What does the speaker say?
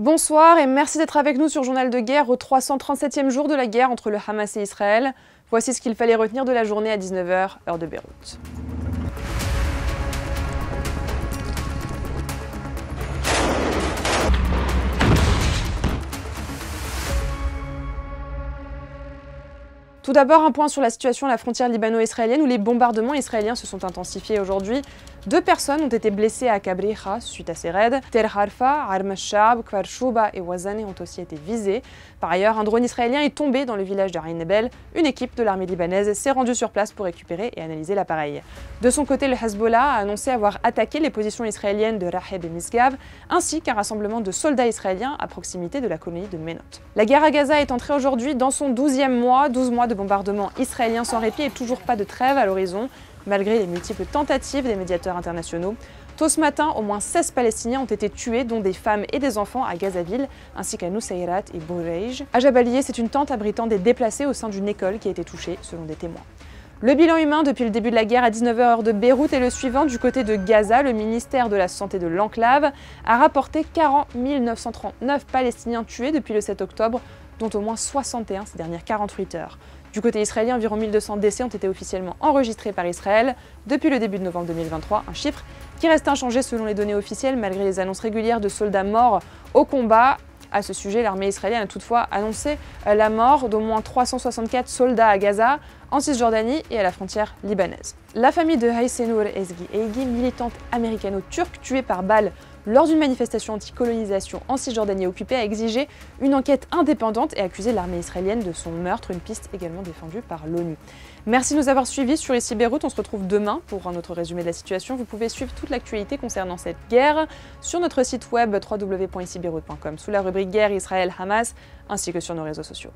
Bonsoir et merci d'être avec nous sur Journal de guerre au 337e jour de la guerre entre le Hamas et Israël. Voici ce qu'il fallait retenir de la journée à 19 h, heure de Beyrouth. Tout d'abord, un point sur la situation à la frontière libano-israélienne où les bombardements israéliens se sont intensifiés aujourd'hui. 2 personnes ont été blessées à Kabriha suite à ces raids. Tel Harfa, Arm al-Shab, Kfar Shuba et Wazane ont aussi été visés. Par ailleurs, un drone israélien est tombé dans le village de Ain Ebel. Une équipe de l'armée libanaise s'est rendue sur place pour récupérer et analyser l'appareil. De son côté, le Hezbollah a annoncé avoir attaqué les positions israéliennes de Raheb et Misgav, ainsi qu'un rassemblement de soldats israéliens à proximité de la colonie de Menot. La guerre à Gaza est entrée aujourd'hui dans son 12e mois, 12 mois de bombardements israéliens sans répit et toujours pas de trêve à l'horizon, malgré les multiples tentatives des médiateurs internationaux. Tôt ce matin, au moins 16 Palestiniens ont été tués, dont des femmes et des enfants à Gazaville, ainsi qu'à Nusayrat et Boureij. À Jabalieh, c'est une tente abritant des déplacés au sein d'une école qui a été touchée, selon des témoins. Le bilan humain depuis le début de la guerre à 19 h heure de Beyrouth est le suivant. Du côté de Gaza, le ministère de la Santé de l'enclave a rapporté 40 939 Palestiniens tués depuis le 7 octobre, dont au moins 61 ces dernières 48 heures. Du côté israélien, environ 1200 décès ont été officiellement enregistrés par Israël depuis le début de novembre 2023, un chiffre qui reste inchangé selon les données officielles malgré les annonces régulières de soldats morts au combat. À ce sujet, l'armée israélienne a toutefois annoncé la mort d'au moins 364 soldats à Gaza, en Cisjordanie et à la frontière libanaise. La famille de Haysenur Ezgi Eygi, militante américano-turque tuée par balle lors d'une manifestation anti-colonisation en Cisjordanie occupée, a exigé une enquête indépendante et accusé l'armée israélienne de son meurtre, une piste également défendue par l'ONU. Merci de nous avoir suivis sur Ici Beyrouth, on se retrouve demain pour un autre résumé de la situation. Vous pouvez suivre toute l'actualité concernant cette guerre sur notre site web www.icibeyrouth.com sous la rubrique Guerre Israël-Hamas ainsi que sur nos réseaux sociaux.